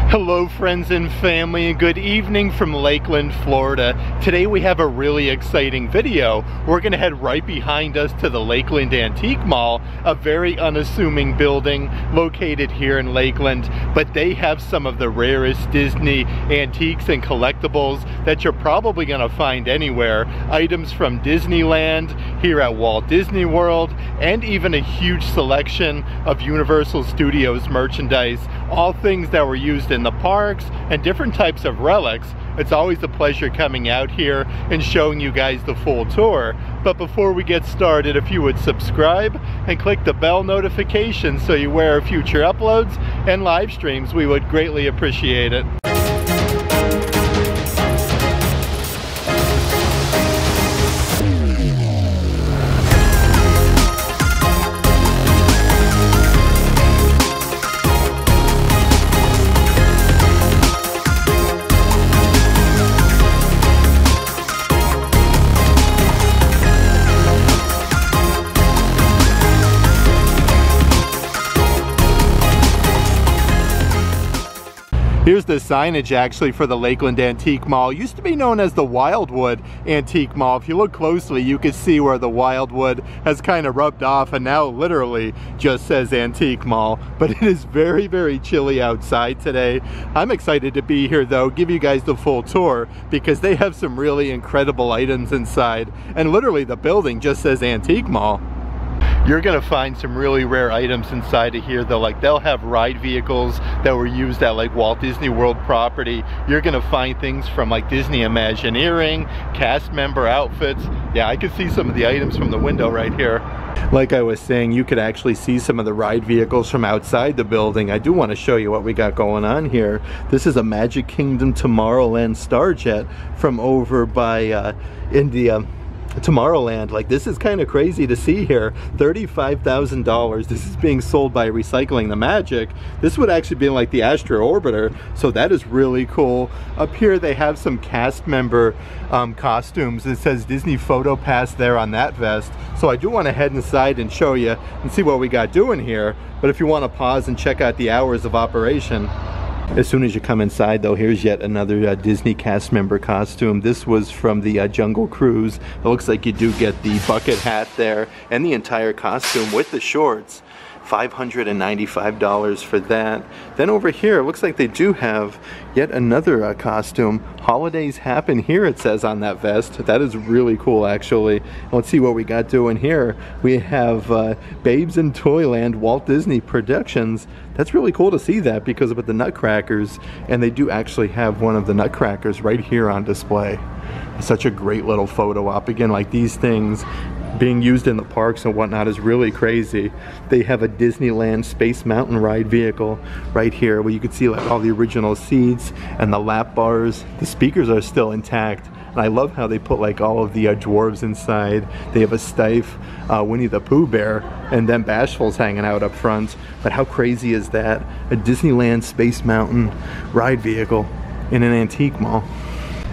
Hello friends and family, and good evening from Lakeland, Florida. Today we have a really exciting video. We're going to head right behind us to the Lakeland Antique Mall, a very unassuming building located here in Lakeland, but they have some of the rarest Disney antiques and collectibles that you're probably going to find anywhere. Items from Disneyland, here at Walt Disney World, and even a huge selection of Universal Studios merchandise, all things that were used in the parks and different types of relics. It's always a pleasure coming out here and showing you guys the full tour. But before we get started, if you would subscribe and click the bell notification so you're aware of future uploads and live streams, we would greatly appreciate it. Here's the signage actually for the Lakeland Antique Mall. It used to be known as the Wildwood Antique Mall. If you look closely, you can see where the Wildwood has kind of rubbed off and now literally just says Antique Mall. But it is very, very chilly outside today. I'm excited to be here though, give you guys the full tour because they have some really incredible items inside. And literally the building just says Antique Mall. You're gonna find some really rare items inside of here though, like they'll have ride vehicles that were used at like Walt Disney World property. You're gonna find things from like Disney Imagineering, cast member outfits. Yeah, I can see some of the items from the window right here. Like I was saying, you could actually see some of the ride vehicles from outside the building. I do want to show you what we got going on here. This is a Magic Kingdom Tomorrowland Starjet from over by India. Tomorrowland. Like, this is kind of crazy to see here. $35,000. This is being sold by Recycling the Magic. This would actually be like the Astro Orbiter, so that is really cool. Up here they have some cast member costumes. It says Disney Photo Pass there on that vest, so I do want to head inside and show you and see what we got doing here. But if you want to pause and check out the hours of operation. As soon as you come inside though, here's yet another Disney cast member costume. This was from the Jungle Cruise. It looks like you do get the bucket hat there and the entire costume with the shorts. $595 for that. Then over here, it looks like they do have yet another costume. Holidays happen here, it says on that vest. That is really cool, actually. Let's see what we got doing here. We have Babes in Toyland Walt Disney Productions. That's really cool to see that because of the Nutcrackers, and they do actually have one of the Nutcrackers right here on display. It's such a great little photo op. Again, like these things being used in the parks and whatnot is really crazy. They have a Disneyland Space Mountain ride vehicle right here where you can see like all the original seats and the lap bars. The speakers are still intact. And I love how they put like all of the dwarves inside. They have a stiff Winnie the Pooh bear, and then Bashful's hanging out up front. But how crazy is that? A Disneyland Space Mountain ride vehicle in an antique mall.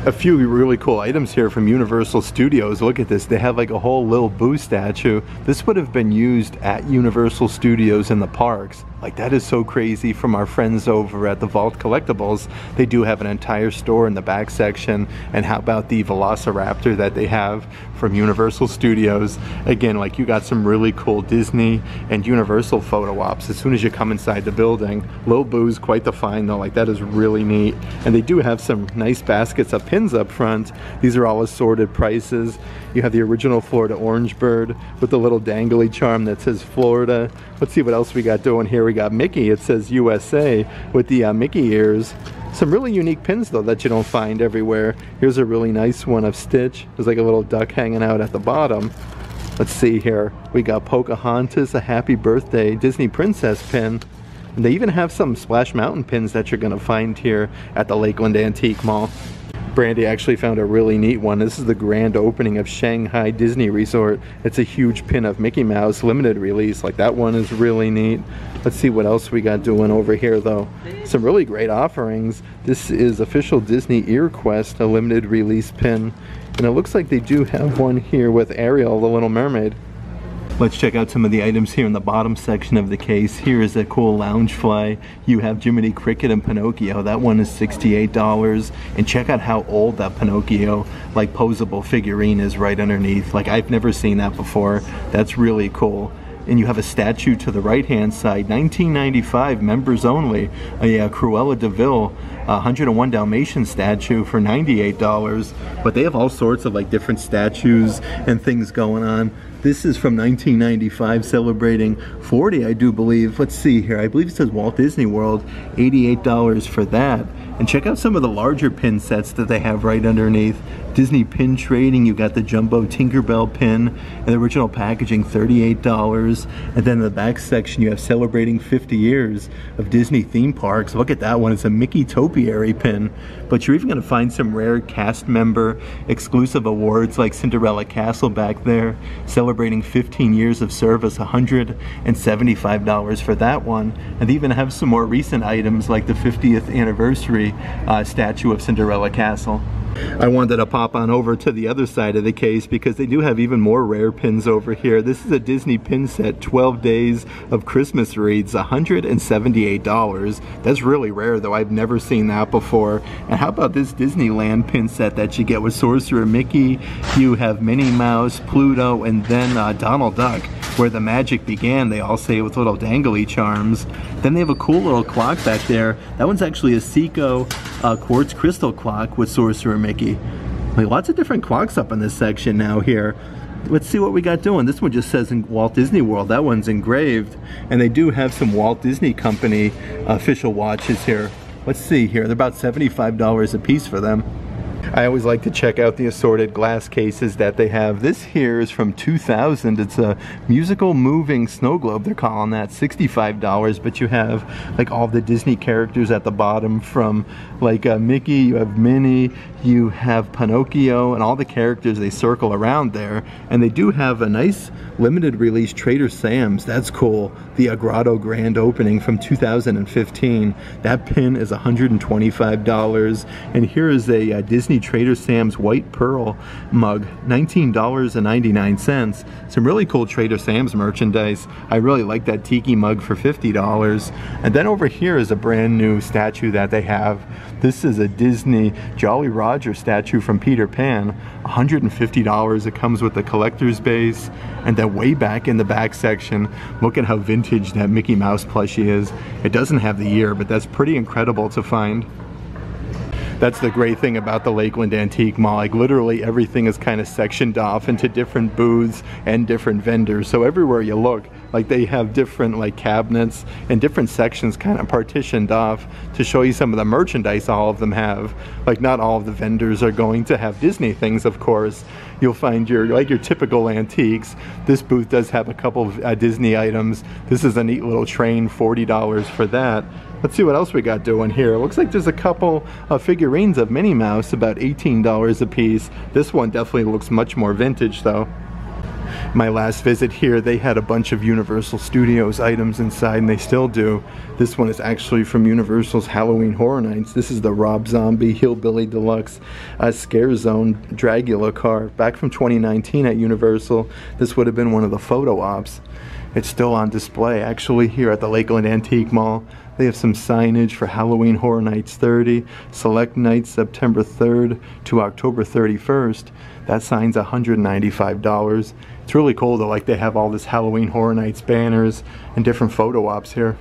A few really cool items here from Universal Studios. Look at this. They have like a whole Lil Boo statue. This would have been used at Universal Studios in the parks. Like, that is so crazy. From our friends over at the Vault Collectibles, they do have an entire store in the back section. And how about the Velociraptor that they have from Universal Studios? Again, like, you got some really cool Disney and Universal photo ops as soon as you come inside the building. Lil Boo's quite the find though. Like, that is really neat. And they do have some nice baskets of pins up front. These are all assorted prices. You have the original Florida Orange Bird with the little dangly charm that says Florida. Let's see what else we got doing here. We got Mickey. It says USA with the Mickey ears. Some really unique pins though that you don't find everywhere. Here's a really nice one of Stitch. There's like a little duck hanging out at the bottom. Let's see here. We got Pocahontas, a happy birthday Disney princess pin. And they even have some Splash Mountain pins that you're gonna find here at the Lakeland Antique Mall. Brandy actually found a really neat one. This is the grand opening of Shanghai Disney Resort. It's a huge pin of Mickey Mouse limited release. Like, that one is really neat. Let's see what else we got doing over here though. Some really great offerings. This is official Disney Ear Quest, a limited release pin. And it looks like they do have one here with Ariel, the Little Mermaid. Let's check out some of the items here in the bottom section of the case. Here is a cool Loungefly. You have Jiminy Cricket and Pinocchio. That one is $68. And check out how old that Pinocchio, like, posable figurine is right underneath. Like, I've never seen that before. That's really cool. And you have a statue to the right-hand side, 1995, members only, a Cruella de Vil 101 Dalmatian statue for $98. But they have all sorts of like different statues and things going on. This is from 1995, celebrating 40, I do believe. Let's see here. I believe it says Walt Disney World, $88 for that. And check out some of the larger pin sets that they have right underneath. Disney pin trading, you've got the jumbo Tinkerbell pin and the original packaging, $38. And then in the back section you have celebrating 50 years of Disney theme parks. Look at that one, it's a Mickey Topiary pin. But you're even going to find some rare cast member exclusive awards like Cinderella Castle back there, celebrating 15 years of service, $175 for that one. And they even have some more recent items like the 50th anniversary statue of Cinderella Castle. I wanted to pop on over to the other side of the case because they do have even more rare pins over here. This is a Disney pin set, 12 Days of Christmas Reads, $178. That's really rare though, I've never seen that before. And how about this Disneyland pin set that you get with Sorcerer Mickey? You have Minnie Mouse, Pluto, and then Donald Duck, where the magic began, they all say, with little dangly charms. Then they have a cool little clock back there. That one's actually a Seiko quartz crystal clock with Sorcerer Mickey. Like, lots of different clocks up in this section now here. Let's see what we got doing. This one just says in Walt Disney World. That one's engraved. And they do have some Walt Disney Company official watches here. Let's see here. They're about $75 a piece for them. I always like to check out the assorted glass cases that they have. This here is from 2000. It's a musical moving snow globe, they're calling that, $65. But you have like all the Disney characters at the bottom, from like Mickey, you have Minnie, you have Pinocchio, and all the characters, they circle around there. And they do have a nice limited release Trader Sam's. That's cool. The Grotto Grand Opening from 2015. That pin is $125. And here is a Disney Trader Sam's White Pearl mug, $19.99. Some really cool Trader Sam's merchandise. I really like that tiki mug for $50. And then over here is a brand new statue that they have. This is a Disney Jolly Roger statue from Peter Pan, $150. It comes with the collector's base. And then way back in the back section, look at how vintage that Mickey Mouse plushie is. It doesn't have the year, but that's pretty incredible to find. That's the great thing about the Lakeland Antique Mall. Like, literally everything is kind of sectioned off into different booths and different vendors. So everywhere you look, like, they have different like cabinets and different sections kind of partitioned off to show you some of the merchandise all of them have. Like, not all of the vendors are going to have Disney things, of course. You'll find your typical antiques. This booth does have a couple of Disney items. This is a neat little train, $40 for that. Let's see what else we got doing here. It looks like there's a couple of figurines of Minnie Mouse, about $18 a piece. This one definitely looks much more vintage though. My last visit here, they had a bunch of Universal Studios items inside, and they still do. This one is actually from Universal's Halloween Horror Nights. This is the Rob Zombie Hillbilly Deluxe Scare Zone Dragula car. Back from 2019 at Universal, this would have been one of the photo ops. It's still on display actually here at the Lakeland Antique Mall. They have some signage for Halloween Horror Nights 30, select nights September 3rd to October 31st. That sign's $195. It's really cool though, like they have all this Halloween Horror Nights banners and different photo ops here.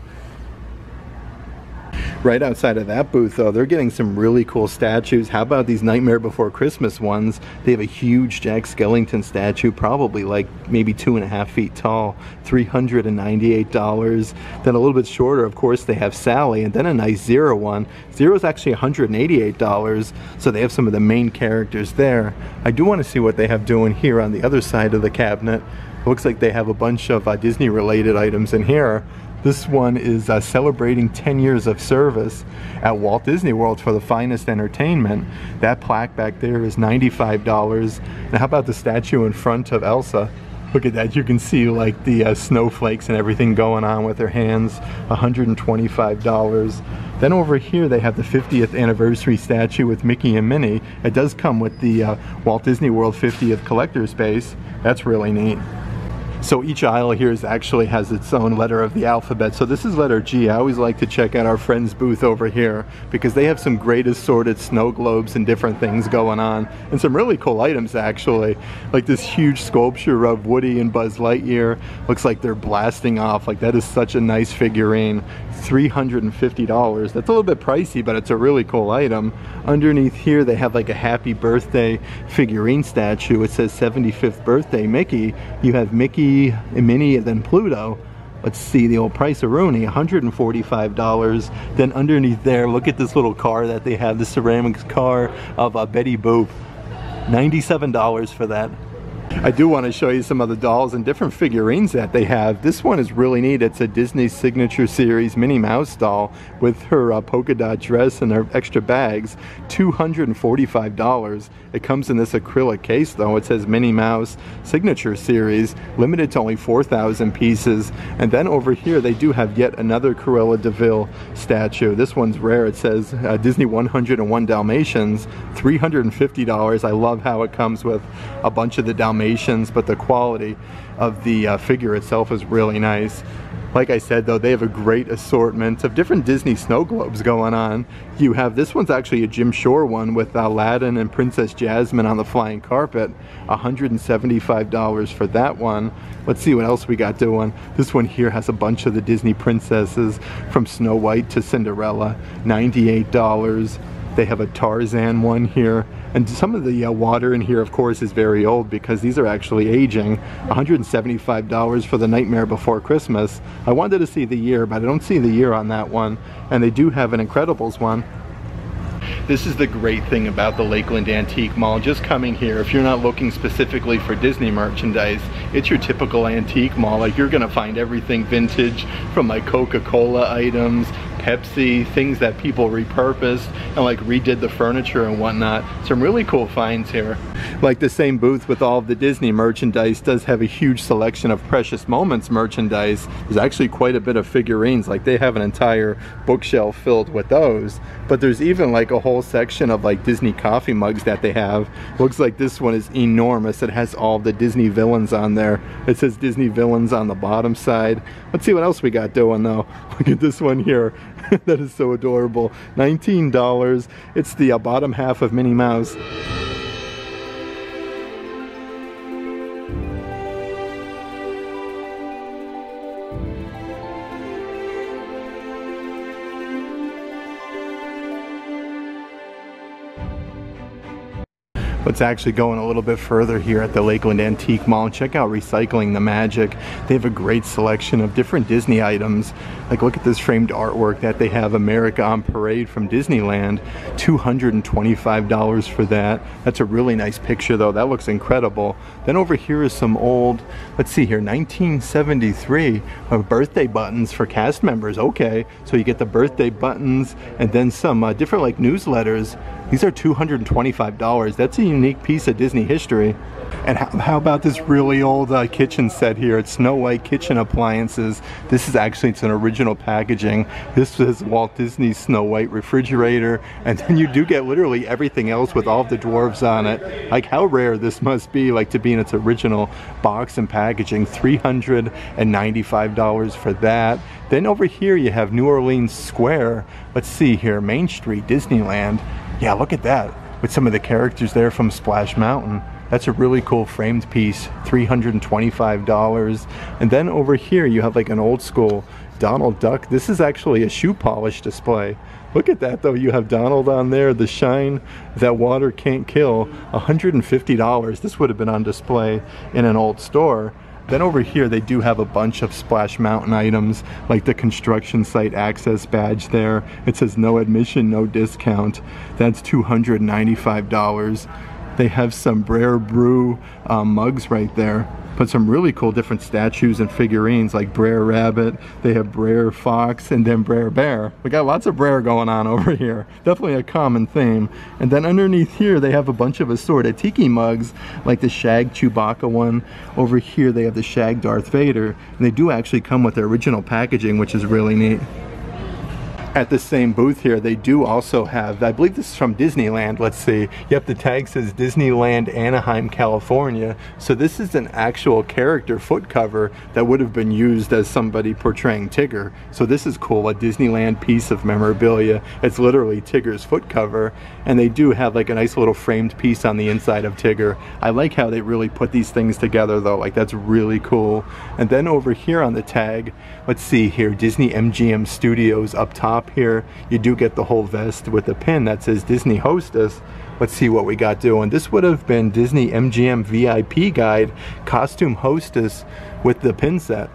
Right outside of that booth though, they're getting some really cool statues. How about these Nightmare Before Christmas ones? They have a huge Jack Skellington statue, probably like maybe 2.5 feet tall, $398. Then a little bit shorter, of course, they have Sally, and then a nice Zero one. Zero is actually $188, so they have some of the main characters there. I do want to see what they have doing here on the other side of the cabinet. It looks like they have a bunch of Disney related items in here. This one is celebrating 10 years of service at Walt Disney World for the finest entertainment. That plaque back there is $95. And how about the statue in front of Elsa? Look at that, you can see like the snowflakes and everything going on with her hands, $125. Then over here they have the 50th anniversary statue with Mickey and Minnie. It does come with the Walt Disney World 50th collector's base. That's really neat. So each aisle here actually has its own letter of the alphabet. So this is letter G. I always like to check out our friend's booth over here because they have some great assorted snow globes and different things going on. And some really cool items actually. Like this huge sculpture of Woody and Buzz Lightyear. Looks like they're blasting off. Like that is such a nice figurine. $350. That's a little bit pricey, but it's a really cool item. Underneath here they have like a happy birthday figurine statue. It says 75th birthday Mickey. You have Mickey and Minnie and then Pluto. Let's see the old price-a-rooney, $145. Then underneath there, look at this little car that they have, the ceramics car of Betty Boop. $97 for that. I do want to show you some of the dolls and different figurines that they have. This one is really neat. It's a Disney Signature Series Minnie Mouse doll with her polka dot dress and her extra bags. $245. It comes in this acrylic case though. It says Minnie Mouse Signature Series, limited to only 4,000 pieces. And then over here they do have yet another Cruella de Vil statue. This one's rare. It says Disney 101 Dalmatians, $350. I love how it comes with a bunch of the Dalmatians, but the quality of the figure itself is really nice. Like I said though, they have a great assortment of different Disney snow globes going on. You have, this one's actually a Jim Shore one with Aladdin and Princess Jasmine on the flying carpet. $175 for that one. Let's see what else we got doing. This one here has a bunch of the Disney princesses from Snow White to Cinderella. $98. They have a Tarzan one here. And some of the water in here, of course, is very old because these are actually aging. $175 for the Nightmare Before Christmas. I wanted to see the year, but I don't see the year on that one. And they do have an Incredibles one. This is the great thing about the Lakeland Antique Mall. Just coming here, if you're not looking specifically for Disney merchandise, it's your typical antique mall. Like, you're gonna find everything vintage, from like Coca-Cola items, Pepsi, things that people repurposed and like redid the furniture and whatnot. Some really cool finds here. Like the same booth with all of the Disney merchandise does have a huge selection of Precious Moments merchandise. There's actually quite a bit of figurines. Like they have an entire bookshelf filled with those. But there's even like a whole section of like Disney coffee mugs that they have. Looks like this one is enormous. It has all the Disney villains on there. It says Disney villains on the bottom side. Let's see what else we got doing though. Look at this one here. That is so adorable. $19. It's the bottom half of Minnie Mouse. Let's actually go in a little bit further here at the Lakeland Antique Mall and check out Recycling the Magic. They have a great selection of different Disney items. Like, look at this framed artwork that they have, America on Parade from Disneyland. $225 for that. That's a really nice picture though. That looks incredible. Then over here is some old, let's see here, 1973 birthday buttons for cast members. Okay, so you get the birthday buttons and then some different like newsletters. These are $225. That's a unique piece of Disney history. And how about this really old kitchen set here? It's Snow White kitchen appliances. This is actually, it's an original packaging. This is Walt Disney's Snow White refrigerator. And then you do get literally everything else with all of the dwarves on it. Like, how rare this must be, like, to be in its original box and packaging. $395 for that. Then over here you have New Orleans Square. Let's see here, Main Street, Disneyland. Yeah, look at that, with some of the characters there from Splash Mountain. That's a really cool framed piece, $325. And then over here you have like an old school Donald Duck. This is actually a shoe polish display. Look at that though, you have Donald on there, the shine that water can't kill, $150. This would have been on display in an old store. Then over here they do have a bunch of Splash Mountain items, like the construction site access badge there. It says no admission, no discount. That's $295. They have some Brer Brew mugs right there. But some really cool different statues and figurines like Brer Rabbit. They have Brer Fox and then Brer Bear. We got lots of Brer going on over here. Definitely a common theme. And then underneath here they have a bunch of assorted tiki mugs, like the Shag Chewbacca one. Over here they have the Shag Darth Vader. And they do actually come with their original packaging, which is really neat. At the same booth here, they do also have, I believe this is from Disneyland, let's see. Yep, the tag says Disneyland Anaheim, California. So this is an actual character foot cover that would have been used as somebody portraying Tigger. So this is cool, a Disneyland piece of memorabilia. It's literally Tigger's foot cover, and they do have like a nice little framed piece on the inside of Tigger. I like how they really put these things together though, like that's really cool. And then over here on the tag, let's see here, Disney MGM Studios up top here, you do get the whole vest with a pin that says Disney Hostess. Let's see what we got doing. This would have been Disney MGM VIP Guide Costume Hostess with the pin set.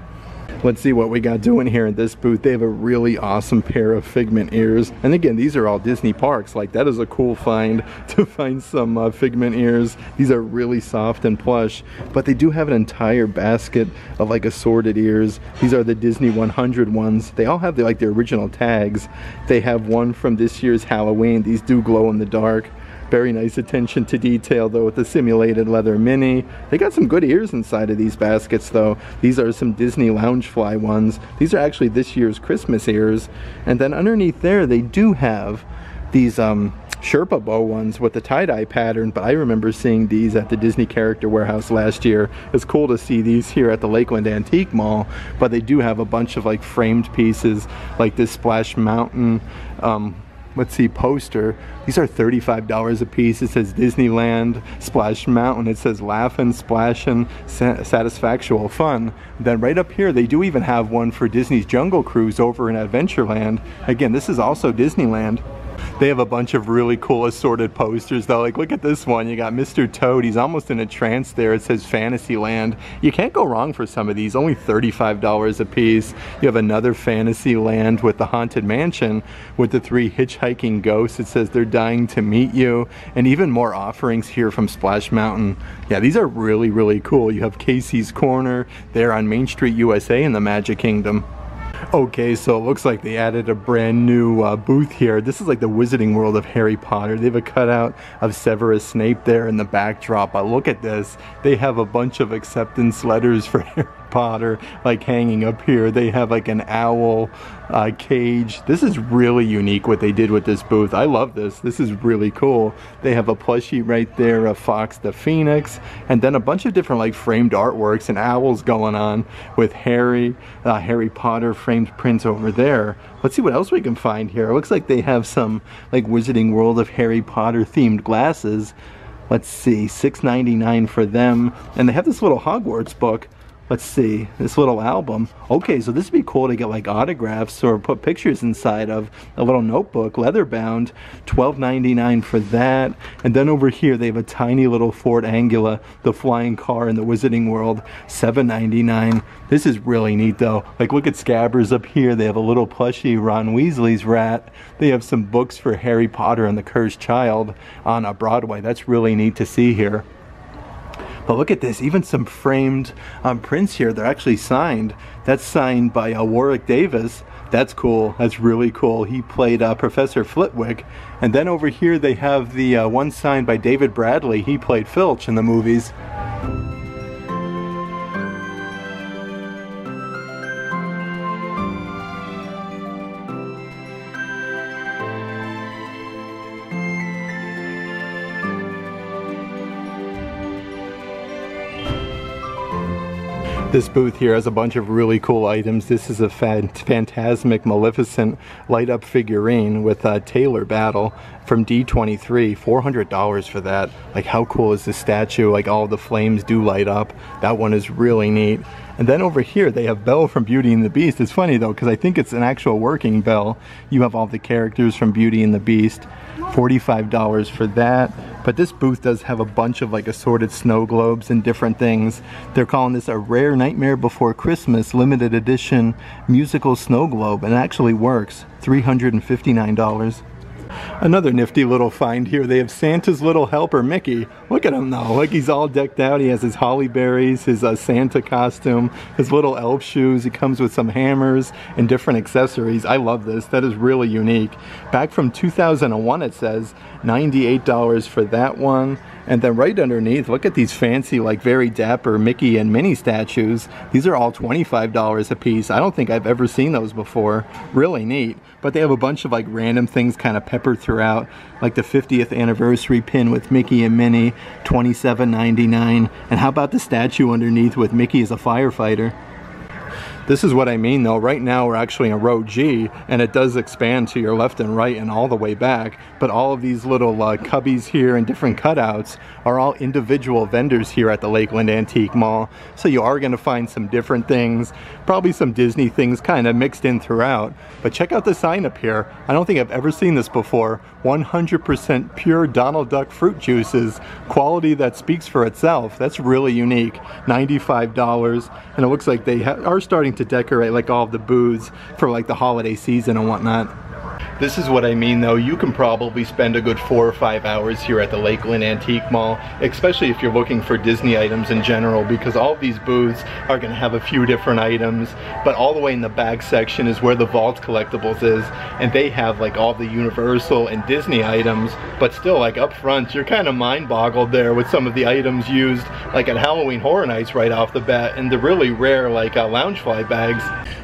Let's see what we got doing here in this booth. They have a really awesome pair of Figment ears. And again, these are all Disney parks. Like, that is a cool find to find some Figment ears. These are really soft and plush. But they do have an entire basket of like assorted ears. These are the Disney 100 ones. They all have the, like, the original tags. They have one from this year's Halloween. These do glow in the dark. Very nice attention to detail though with the simulated leather mini. They got some good ears inside of these baskets though. These are some Disney Loungefly ones. These are actually this year's Christmas ears. And then underneath there they do have these Sherpa bow ones with the tie-dye pattern, but I remember seeing these at the Disney Character Warehouse last year. It's cool to see these here at the Lakeland Antique Mall, but they do have a bunch of like framed pieces like this Splash Mountain let's see, poster. These are $35 a piece. It says Disneyland, Splash Mountain. It says Laughin', Splashin', Satisfactual Fun. Then right up here, they do even have one for Disney's Jungle Cruise over in Adventureland. Again, this is also Disneyland. They have a bunch of really cool assorted posters though. Like, look at this one. You got Mr. Toad. He's almost in a trance there. It says Fantasyland. You can't go wrong for some of these. Only $35 a piece. You have another Fantasyland with the Haunted Mansion with the 3 hitchhiking ghosts. It says they're dying to meet you. And even more offerings here from Splash Mountain. Yeah, these are really, really cool. You have Casey's Corner there on Main Street, USA in the Magic Kingdom. Okay, so it looks like they added a brand new booth here. This is like the Wizarding World of Harry Potter. They have a cutout of Severus Snape there in the backdrop. But look at this. They have a bunch of acceptance letters for Harry Potter like hanging up here. They have like an owl cage. This is really unique what they did with this booth. I love this. This is really cool. They have a plushie right there of Fox the Phoenix, and then a bunch of different like framed artworks and owls going on with Harry Potter framed prints over there. Let's see what else we can find here. It looks like they have some like Wizarding World of Harry Potter themed glasses. Let's see, $6.99 for them. And they have this little Hogwarts book. Let's see, this little album. Okay, so this would be cool to get like autographs or put pictures inside of a little notebook, leather bound. $12.99 for that. And then over here they have a tiny little Ford Angula, the flying car in the Wizarding World, $7.99. This is really neat though. Like, look at Scabbers up here. They have a little plushie Ron Weasley's rat. They have some books for Harry Potter and the Cursed Child on a Broadway. That's really neat to see here. But look at this, even some framed prints here. They're actually signed. That's signed by Warwick Davis. That's cool. That's really cool. He played Professor Flitwick. And then over here they have the one signed by David Bradley. He played Filch in the movies. This booth here has a bunch of really cool items. This is a Phantasmic Maleficent light-up figurine with Taylor Battle from D23. $400 for that. Like, how cool is this statue? Like, all the flames do light up. That one is really neat. And then over here they have Belle from Beauty and the Beast. It's funny though, because I think it's an actual working Belle. You have all the characters from Beauty and the Beast. $45 for that. But this booth does have a bunch of like assorted snow globes and different things. They're calling this a Rare Nightmare Before Christmas limited edition musical snow globe, and it actually works. $359. Another nifty little find here. They have Santa's little helper, Mickey. Look at him though. Like, he's all decked out. He has his holly berries, his Santa costume, his little elf shoes. He comes with some hammers and different accessories. I love this. That is really unique. Back from 2001 it says. $98 for that one. And then right underneath, look at these fancy, like very dapper Mickey and Minnie statues. These are all $25 a piece. I don't think I've ever seen those before. Really neat. But they have a bunch of like random things kind of peppered throughout, like the 50th anniversary pin with Mickey and Minnie, $27.99. And how about the statue underneath with Mickey as a firefighter? This is what I mean though. Right now we're actually in row G, and it does expand to your left and right and all the way back, but all of these little cubbies here and different cutouts are all individual vendors here at the Lakeland Antique Mall. So you are going to find some different things, probably some Disney things kind of mixed in throughout. But check out the sign up here. I don't think I've ever seen this before. 100% pure Donald Duck fruit juices, quality that speaks for itself. That's really unique. $95, and it looks like they are starting to decorate like all of the booths for like the holiday season and whatnot. This is what I mean though, you can probably spend a good 4 or 5 hours here at the Lakeland Antique Mall, especially if you're looking for Disney items in general, because all of these booths are going to have a few different items, but all the way in the back section is where the Vault Collectibles is, and they have like all the Universal and Disney items, but still like up front you're kind of mind boggled there with some of the items used like at Halloween Horror Nights right off the bat, and the really rare like Loungefly bags.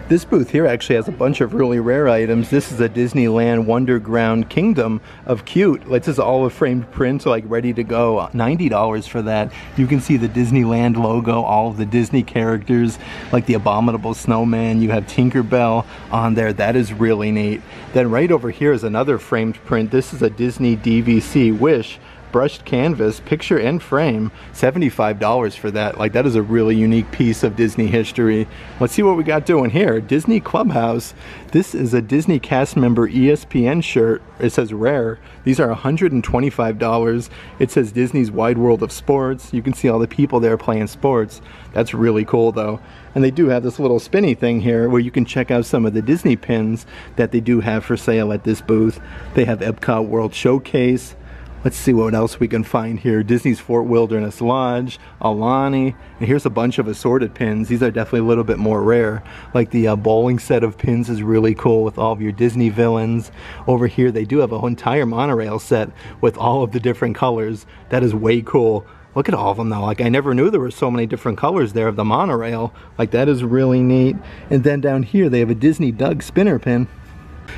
This booth here actually has a bunch of really rare items. This is a Disneyland Wonderground Kingdom of Cute. This is all a framed print, like ready to go. $90 for that. You can see the Disneyland logo, all of the Disney characters, like the Abominable Snowman. You have Tinkerbell on there. That is really neat. Then right over here is another framed print. This is a Disney DVC Wish brushed canvas, picture and frame. $75 for that. Like, that is a really unique piece of Disney history. Let's see what we got doing here. Disney Clubhouse. This is a Disney cast member ESPN shirt. It says rare. These are $125. It says Disney's Wide World of Sports. You can see all the people there playing sports. That's really cool though. And they do have this little spinny thing here where you can check out some of the Disney pins that they do have for sale at this booth. They have Epcot World Showcase. Let's see what else we can find here. Disney's Fort Wilderness Lodge, Alani, and here's a bunch of assorted pins. These are definitely a little bit more rare. Like the bowling set of pins is really cool with all of your Disney villains. Over here they do have a whole entire monorail set with all of the different colors. That is way cool. Look at all of them though. Like, I never knew there were so many different colors there of the monorail. Like, that is really neat. And then down here they have a Disney Doug spinner pin.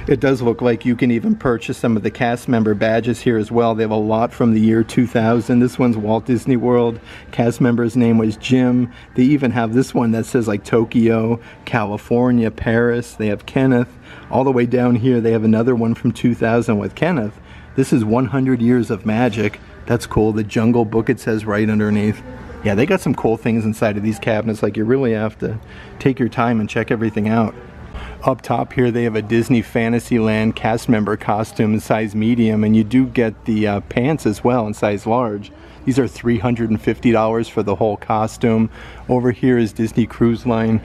It does look like you can even purchase some of the cast member badges here as well. They have a lot from the year 2000. This one's Walt Disney World. Cast member's name was Jim. They even have this one that says like Tokyo, California, Paris. They have Kenneth. All the way down here they have another one from 2000 with Kenneth. This is 100 Years of Magic. That's cool. The Jungle Book, it says right underneath. Yeah, they got some cool things inside of these cabinets. Like, you really have to take your time and check everything out. Up top here they have a Disney Fantasyland cast member costume in size medium, and you do get the pants as well in size large. These are $350 for the whole costume. Over here is Disney Cruise Line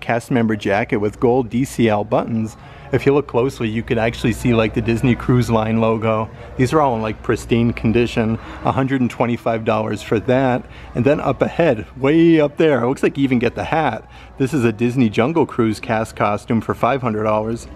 cast member jacket with gold DCL buttons. If you look closely, you could actually see like the Disney Cruise Line logo. These are all in like pristine condition. $125 for that. And then up ahead, way up there, it looks like you even get the hat. This is a Disney Jungle Cruise cast costume for $500.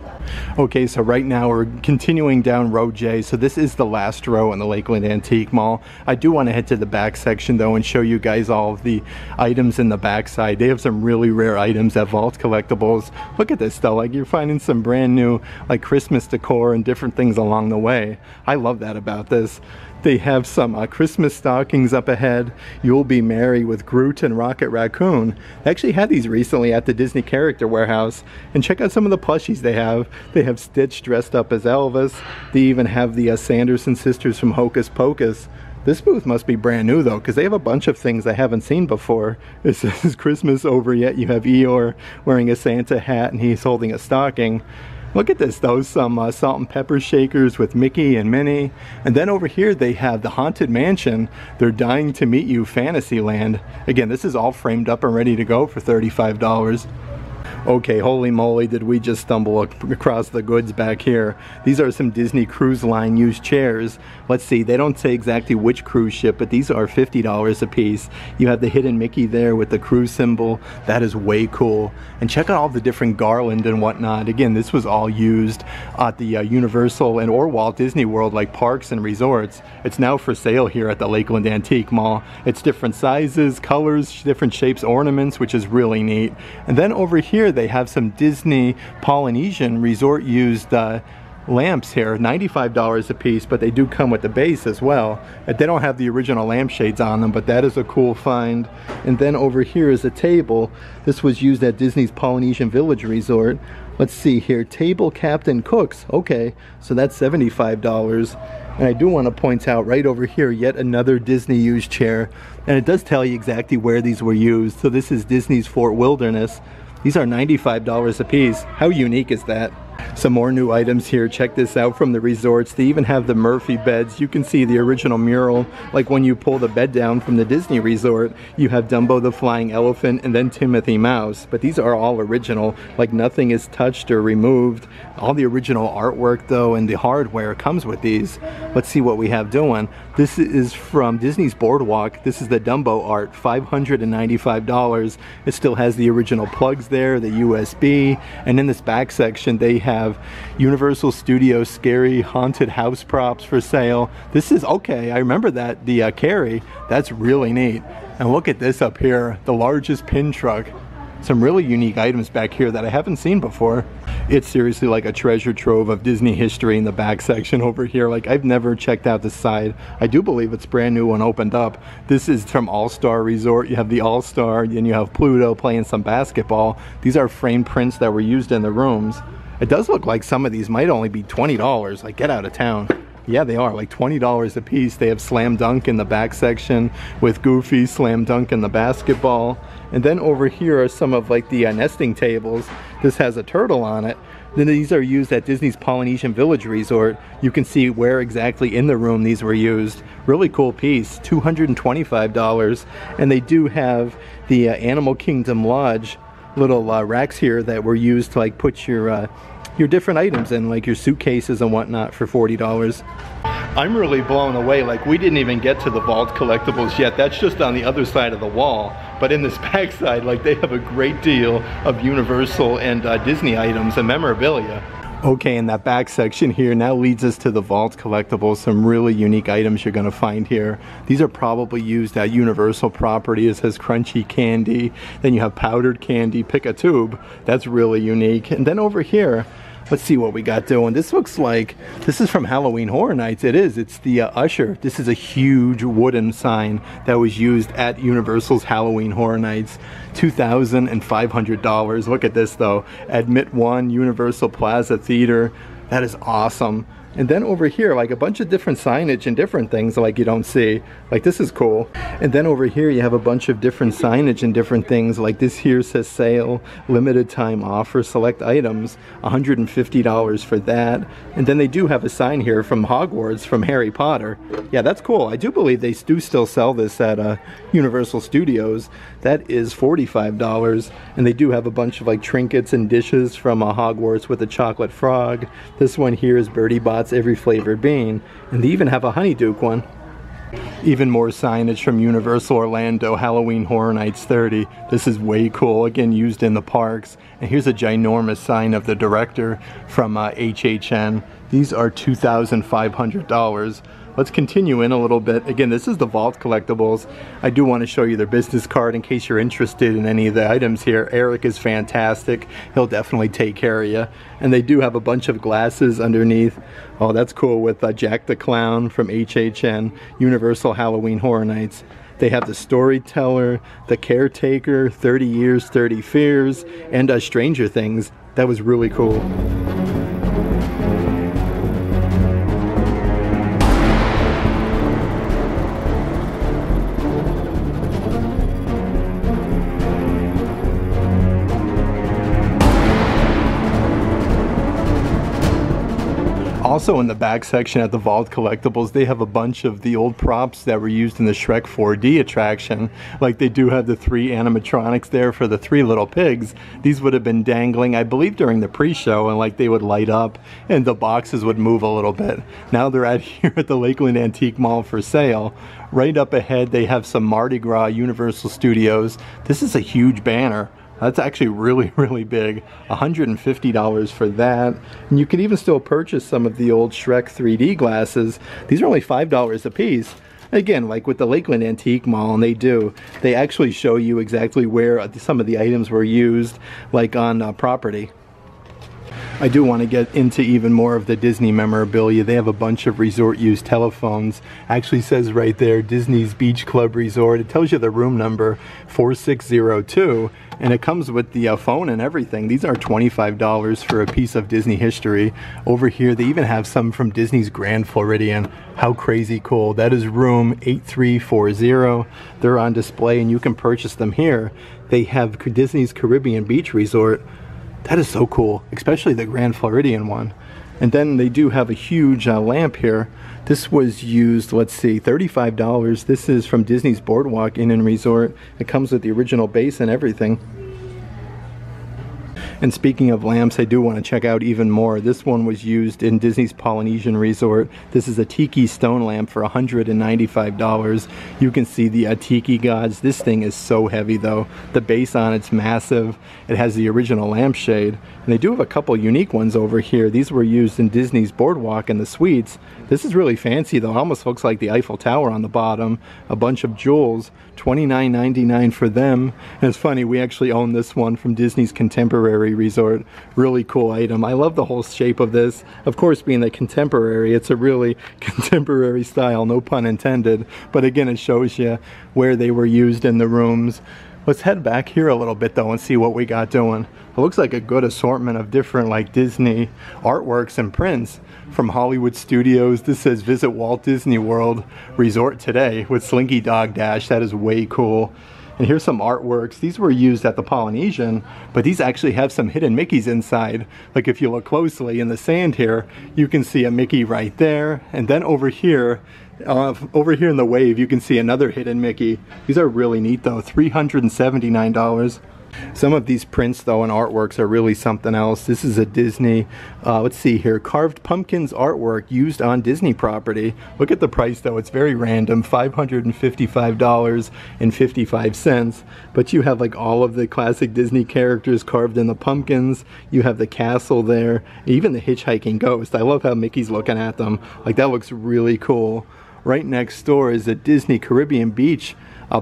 Okay, so right now we're continuing down row J. So this is the last row in the Lakeland Antique Mall. I do want to head to the back section though and show you guys all of the items in the back side. They have some really rare items at Vault Collectibles. Look at this though, like, you're finding some brand new like Christmas decor and different things along the way. I love that about this. They have some Christmas stockings up ahead. You'll Be Merry with Groot and Rocket Raccoon. They actually had these recently at the Disney Character Warehouse. And check out some of the plushies they have. They have Stitch dressed up as Elvis. They even have the Sanderson sisters from Hocus Pocus. This booth must be brand new though, because they have a bunch of things I haven't seen before. It says Christmas over yet. You have Eeyore wearing a Santa hat and he's holding a stocking. Look at this though, some salt and pepper shakers with Mickey and Minnie. And then over here they have the Haunted Mansion, They're Dying to Meet You Fantasyland. Again, this is all framed up and ready to go for $35. Okay, holy moly, did we just stumble across the goods back here. These are some Disney Cruise Line used chairs. Let's see, they don't say exactly which cruise ship, but these are $50 a piece. You have the hidden Mickey there with the cruise symbol. That is way cool. And check out all the different garland and whatnot. Again, this was all used at the Universal and or Walt Disney World, like parks and resorts. It's now for sale here at the Lakeland Antique Mall. It's different sizes, colors, different shapes, ornaments, which is really neat. And then over here, they have some Disney Polynesian resort used lamps here, $95 a piece, but they do come with the base as well. They don't have the original lampshades on them, but that is a cool find. And then over here is a table. This was used at Disney's Polynesian Village Resort. Let's see here, Table Captain Cooks. Okay, so that's $75. And I do want to point out right over here, yet another Disney used chair. And it does tell you exactly where these were used. So this is Disney's Fort Wilderness. These are $95 a piece. How unique is that? Some more new items here. Check this out from the resorts. They even have the Murphy beds. You can see the original mural. Like when you pull the bed down from the Disney resort, you have Dumbo the Flying Elephant and then Timothy Mouse. But these are all original. Like nothing is touched or removed. All the original artwork though and the hardware comes with these. Let's see what we have doing. This is from Disney's Boardwalk. This is the Dumbo art, $595. It still has the original plugs there, the USB, and in this back section they have Universal Studios scary haunted house props for sale. This is okay, I remember that, the Carrie. That's really neat. And look at this up here, the largest pin truck. Some really unique items back here that I haven't seen before. It's seriously like a treasure trove of Disney history in the back section over here. Like I've never checked out this side. I do believe it's brand new and opened up. This is from All-Star Resort. You have the All-Star, and you have Pluto playing some basketball. These are framed prints that were used in the rooms. It does look like some of these might only be $20. Like get out of town. Yeah, they are like $20 a piece. They have Slam Dunk in the back section with Goofy, Slam Dunk in the basketball. And then over here are some of like the nesting tables. This has a turtle on it. Then these are used at Disney's Polynesian Village Resort. You can see where exactly in the room these were used. Really cool piece, $225. And they do have the Animal Kingdom Lodge little racks here that were used to like put your different items in, like your suitcases and whatnot, for $40. I'm really blown away. Like we didn't even get to the vault collectibles yet. That's just on the other side of the wall. But in this back side, like they have a great deal of Universal and Disney items and memorabilia. Okay, and that back section here now leads us to the vault collectibles. Some really unique items you're gonna find here. These are probably used at Universal property. It says crunchy candy. Then you have powdered candy, pick a tube. That's really unique. And then over here, let's see what we got doing. This looks like, this is from Halloween Horror Nights. It is, it's the Usher. This is a huge wooden sign that was used at Universal's Halloween Horror Nights. $2,500. Look at this though. Admit 1, Universal Plaza Theater. That is awesome. And then over here, like a bunch of different signage and different things like you don't see. Like this is cool. And then over here you have a bunch of different signage and different things. Like this here says sale, limited time offer, select items, $150 for that. And then they do have a sign here from Hogwarts from Harry Potter. Yeah, that's cool. I do believe they do still sell this at Universal Studios. That is $45. And they do have a bunch of like trinkets and dishes from Hogwarts with a chocolate frog. This one here is Birdie Bot's Every Flavored Bean, and they even have a Honeyduke one. Even more signage from Universal Orlando Halloween Horror Nights 30. This is way cool, again used in the parks. And here's a ginormous sign of the director from HHN. These are $2,500. Let's continue in a little bit. Again, this is the Vault Collectibles. I do want to show you their business card in case you're interested in any of the items here. Eric is fantastic. He'll definitely take care of you. And they do have a bunch of glasses underneath. Oh, that's cool, with Jack the Clown from HHN, Universal Halloween Horror Nights. They have the Storyteller, the Caretaker, 30 Years, 30 Fears, and Stranger Things. That was really cool. Also in the back section at the Vault Collectibles, they have a bunch of the old props that were used in the Shrek 4D attraction. Like they do have the 3 animatronics there for the 3 little pigs. These would have been dangling, I believe, during the pre-show, and like they would light up and the boxes would move a little bit. Now they're out here at the Lakeland Antique Mall for sale. Right up ahead, they have some Mardi Gras Universal Studios. This is a huge banner. That's actually really, really big. $150 for that. And you can even still purchase some of the old Shrek 3D glasses. These are only $5 a piece. Again, like with the Lakeland Antique Mall, and they actually show you exactly where some of the items were used, like on property. I do want to get into even more of the Disney memorabilia. They have a bunch of resort used telephones. Actually says right there, Disney's Beach Club Resort. It tells you the room number, 4602. And it comes with the phone and everything. These are $25 for a piece of Disney history. Over here, they even have some from Disney's Grand Floridian. How crazy cool. That is room 8340. They're on display and you can purchase them here. They have Disney's Caribbean Beach Resort. That is so cool, especially the Grand Floridian one. And then they do have a huge lamp here. This was used, let's see, $35. This is from Disney's Boardwalk Inn and Resort. It comes with the original base and everything. And speaking of lamps, I do want to check out even more. This one was used in Disney's Polynesian Resort. This is a tiki stone lamp for $195. You can see the tiki gods. This thing is so heavy though. The base on it's massive. It has the original lampshade. And they do have a couple unique ones over here. These were used in Disney's Boardwalk and the Suites. This is really fancy though. It almost looks like the Eiffel Tower on the bottom. A bunch of jewels. $29.99 for them. And it's funny, we actually own this one from Disney's Contemporary Resort. Really cool item. I love the whole shape of this. Of course, being the contemporary, it's a really contemporary style, no pun intended. But again, it shows you where they were used in the rooms. Let's head back here a little bit though and see what we got doing. It looks like a good assortment of different like Disney artworks and prints from Hollywood Studios. This says visit Walt Disney World Resort today with Slinky Dog Dash. That is way cool. And here's some artworks. These were used at the Polynesian, but these actually have some hidden Mickeys inside. Like if you look closely in the sand here, you can see a Mickey right there. And then over here in the wave, you can see another hidden Mickey. These are really neat though, $379. Some of these prints though and artworks are really something else. This is a Disney, let's see here, carved pumpkins artwork used on Disney property. Look at the price though, it's very random, $555.55. But you have like all of the classic Disney characters carved in the pumpkins. You have the castle there, even the hitchhiking ghost. I love how Mickey's looking at them. Like that looks really cool. Right next door is a Disney Caribbean Beach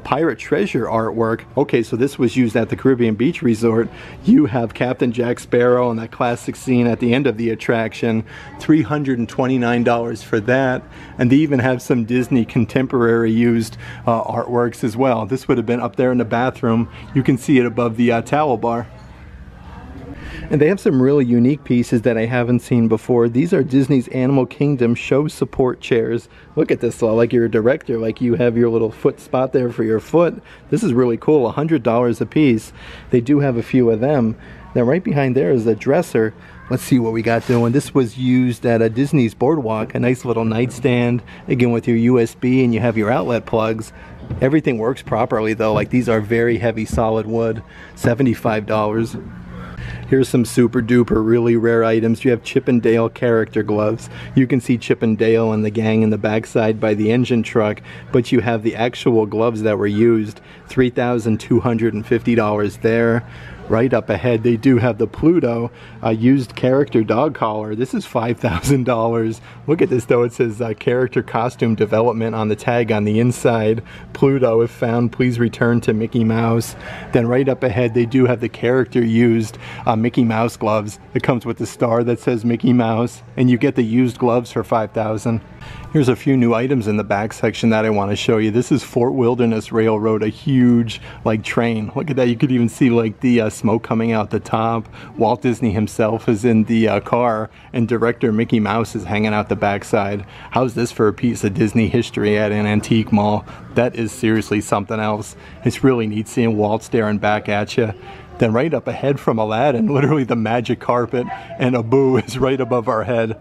pirate treasure artwork. Okay, so this was used at the Caribbean Beach Resort. You have Captain Jack Sparrow and that classic scene at the end of the attraction. $329 for that. And they even have some Disney contemporary used artworks as well. This would have been up there in the bathroom. You can see it above the towel bar. And they have some really unique pieces that I haven't seen before. These are Disney's Animal Kingdom show support chairs. Look at this though, like you're a director, like you have your little foot spot there for your foot. This is really cool, $100 a piece. They do have a few of them. Now right behind there is a dresser. Let's see what we got doing. This was used at a Disney's Boardwalk, a nice little nightstand, again with your USB and you have your outlet plugs. Everything works properly though, like these are very heavy solid wood, $75. Here's some super duper really rare items. You have Chip and Dale character gloves. You can see Chip and Dale and the gang in the backside by the engine truck, but you have the actual gloves that were used. $3,250 there. Right up ahead, they do have the Pluto used character dog collar. This is $5,000. Look at this though, it says character costume development on the tag on the inside. Pluto, if found, please return to Mickey Mouse. Then right up ahead, they do have the character used Mickey Mouse gloves. It comes with the star that says Mickey Mouse, and you get the used gloves for $5,000. Here's a few new items in the back section that I want to show you. This is Fort Wilderness Railroad, a huge like train. Look at that, you could even see like the smoke coming out the top. Walt Disney himself is in the car, and director Mickey Mouse is hanging out the backside. How's this for a piece of Disney history at an antique mall? That is seriously something else. It's really neat seeing Walt staring back at you. Then right up ahead from Aladdin, literally the magic carpet and Abu is right above our head.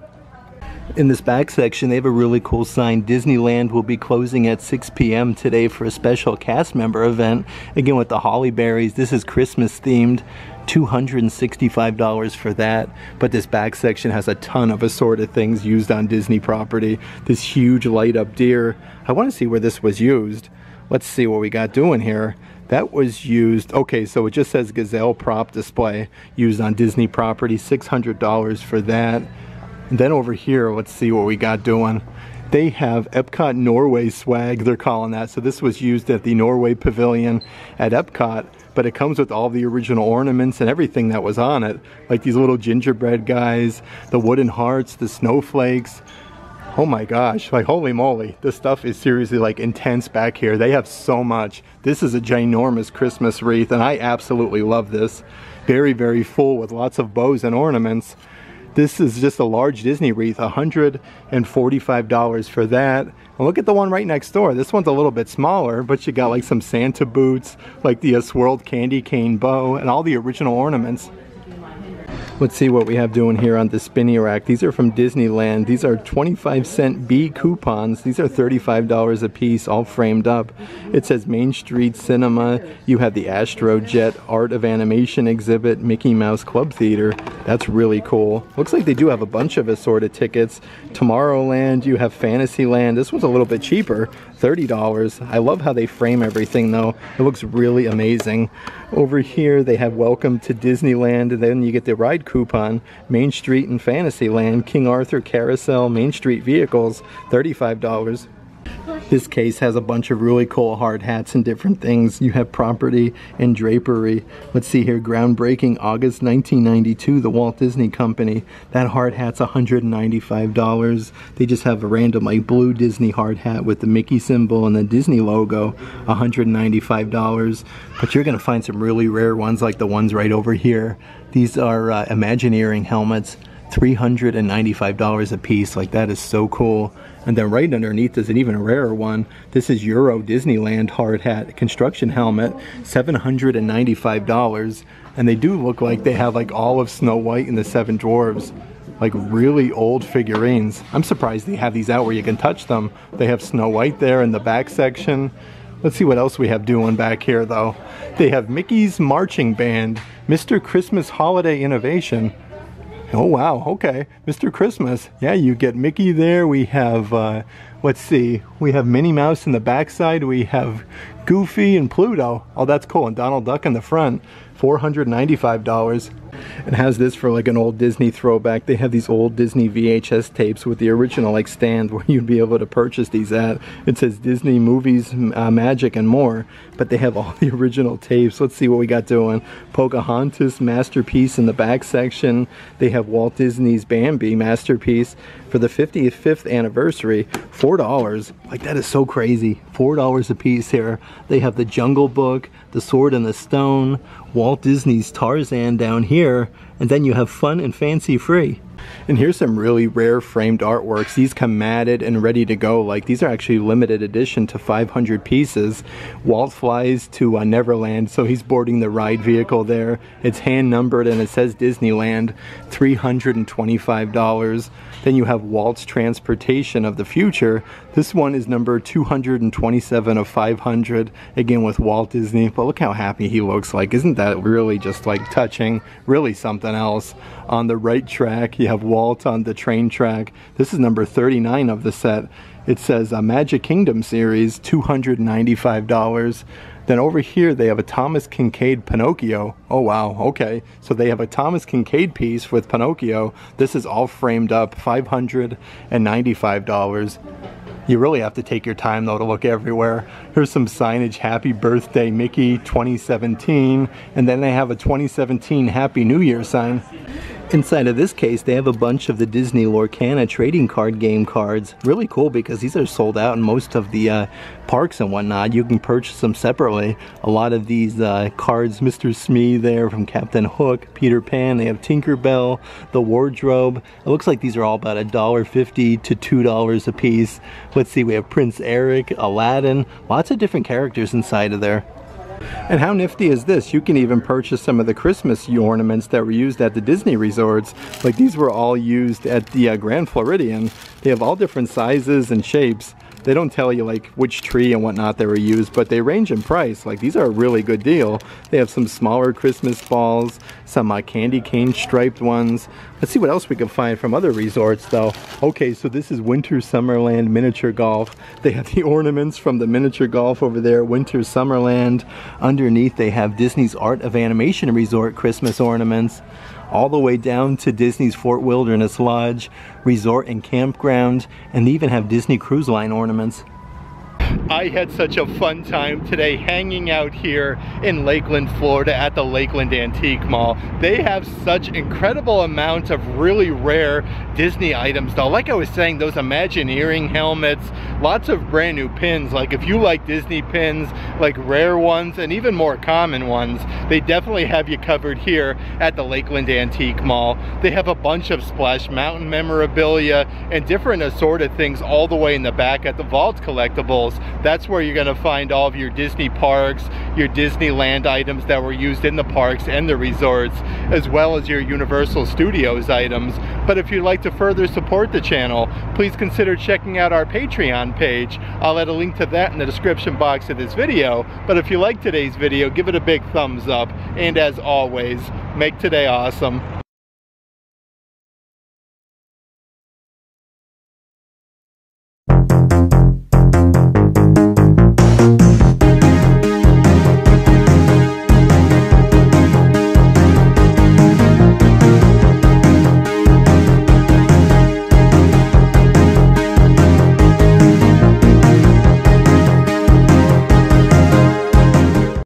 In this back section, they have a really cool sign. Disneyland will be closing at 6 p.m. today for a special cast member event. Again, with the holly berries. This is Christmas themed. $265 for that. But this back section has a ton of assorted things used on Disney property. This huge light up deer. I want to see where this was used. Let's see what we got doing here. That was used, okay, so it just says gazelle prop display used on Disney property, $600 for that. And then over here, let's see what we got doing. They have Epcot Norway swag, they're calling that. So this was used at the Norway Pavilion at Epcot, but it comes with all the original ornaments and everything that was on it. Like these little gingerbread guys, the wooden hearts, the snowflakes. Oh my gosh, like holy moly, this stuff is seriously like intense back here. They have so much. This is a ginormous Christmas wreath and I absolutely love this. Very, very full with lots of bows and ornaments. This is just a large Disney wreath, $145 for that. And look at the one right next door. This one's a little bit smaller, but you got like some Santa boots, like the swirled candy cane bow, and all the original ornaments. Let's see what we have doing here on the spinny rack. These are from Disneyland. These are 25-cent B coupons. These are $35 a piece, all framed up. It says Main Street Cinema. You have the Astro Jet Art of Animation exhibit, Mickey Mouse Club Theater. That's really cool. Looks like they do have a bunch of assorted tickets. Tomorrowland, you have Fantasyland. This one's a little bit cheaper, $30. I love how they frame everything though. It looks really amazing. Over here they have Welcome to Disneyland, and then you get the ride coupon, Main Street and Fantasyland, King Arthur Carousel, Main Street Vehicles, $35. This case has a bunch of really cool hard hats and different things. You have property and drapery. Let's see here, groundbreaking August 1992, the Walt Disney Company. That hard hat's $195. They just have a random like blue Disney hard hat with the Mickey symbol and the Disney logo, $195. But you're gonna find some really rare ones like the ones right over here. These are Imagineering helmets, $395 a piece. Like that is so cool. And then right underneath is an even rarer one. This is Euro Disneyland hard hat construction helmet, $795. And they do look like they have like all of Snow White and the Seven Dwarves. Like really old figurines. I'm surprised they have these out where you can touch them. They have Snow White there in the back section. Let's see what else we have doing back here though. They have Mickey's Marching Band, Mr. Christmas Holiday Innovation. Oh wow, okay, Mr. Christmas. Yeah, you get Mickey there. We have, let's see, we have Minnie Mouse in the backside. We have Goofy and Pluto. Oh, that's cool. And Donald Duck in the front, $495. It has this for like an old Disney throwback. They have these old Disney VHS tapes with the original like stand where you'd be able to purchase these at. It says Disney Movies, Magic and more, but they have all the original tapes. Let's see what we got doing. Pocahontas Masterpiece in the back section. They have Walt Disney's Bambi Masterpiece for the 55th anniversary, $4. Like that is so crazy. $4 a piece here. They have the Jungle Book, the Sword and the Stone, Walt Disney's Tarzan down here, and then you have Fun and Fancy Free. And here's some really rare framed artworks. These come matted and ready to go. Like these are actually limited edition to 500 pieces. Walt flies to Neverland, so he's boarding the ride vehicle there. It's hand numbered and it says Disneyland, $325. Then you have Walt's Transportation of the Future. This one is number 227 of 500, again with Walt Disney. But look how happy he looks. Like, isn't that really just like touching? Really something else. On the right track, you have Walt on the train track. This is number 39 of the set. It says Magic Kingdom series, $295. Then over here they have a Thomas Kinkade Pinocchio. Oh wow, okay. So they have a Thomas Kinkade piece with Pinocchio. This is all framed up, $595. You really have to take your time though to look everywhere. Here's some signage, Happy Birthday Mickey 2017. And then they have a 2017 Happy New Year sign. Inside of this case, they have a bunch of the Disney Lorcana trading card game cards. Really cool because these are sold out in most of the parks and whatnot. You can purchase them separately. A lot of these cards, Mr. Smee there from Captain Hook, Peter Pan, they have Tinkerbell, the Wardrobe. It looks like these are all about $1.50 to $2 a piece. Let's see, we have Prince Eric, Aladdin, lots of different characters inside of there. And how nifty is this? You can even purchase some of the Christmas ornaments that were used at the Disney resorts. Like these were all used at the Grand Floridian. They have all different sizes and shapes. They don't tell you like which tree and whatnot they were used, but they range in price. Like these are a really good deal. They have some smaller Christmas balls, some candy cane striped ones. Let's see what else we can find from other resorts though. Okay, so this is Winter Summerland Miniature Golf. They have the ornaments from the miniature golf over there, Winter Summerland. Underneath they have Disney's Art of Animation Resort Christmas ornaments. All the way down to Disney's Fort Wilderness Lodge, Resort and Campground, and they even have Disney Cruise Line ornaments. I had such a fun time today hanging out here in Lakeland, Florida at the Lakeland Antique Mall. They have such incredible amounts of really rare Disney items though. Like I was saying, those Imagineering helmets, lots of brand new pins. Like if you like Disney pins, like rare ones and even more common ones, they definitely have you covered here at the Lakeland Antique Mall. They have a bunch of Splash Mountain memorabilia and different assorted things all the way in the back at the Vault Collectibles. That's where you're going to find all of your Disney parks, your Disneyland items that were used in the parks and the resorts, as well as your Universal Studios items. But if you'd like to further support the channel, please consider checking out our Patreon page. I'll add a link to that in the description box of this video. But if you like today's video, give it a big thumbs up. And as always, make today awesome.